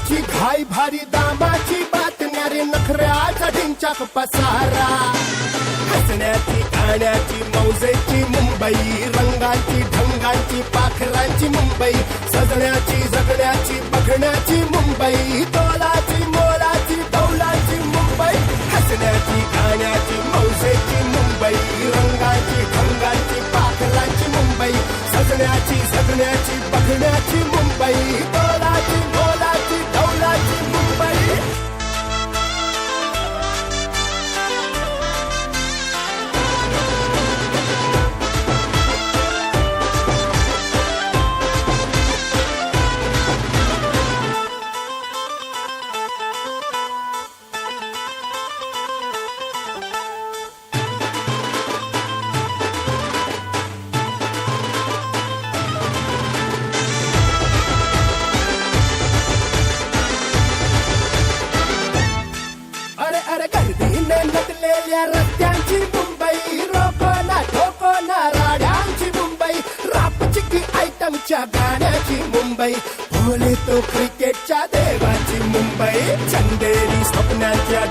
कामाची घाई भारी दामाची बातम्या रे नखऱ्याचा ढिंचाक पसारा हसण्याची गाण्याची मौजेची मुंबई रंगाची ढंगाची पाखरांची मुंबई सजण्याची जगण्याची बघण्याची मुंबई तोलाची मोलाची डौलाची मुंबई हसण्याची गाण्याची मौजेची मुंबई रंगाची ढंगाची पाखरांची मुंबई सजण्याची जगण्याची बघण्याची मुंबई तोलाची मोलाची डौलाची मुंबई गर्दीने नटलेल्या रस्त्यांची मुंबई रोकोना ठोकोना राड्यांची मुंबई रापचिकी आयटमच्या गाण्याची मुंबई भोले तो क्रिकेटच्या देवाची मुंबई चंदेरी स्वप्नाच्या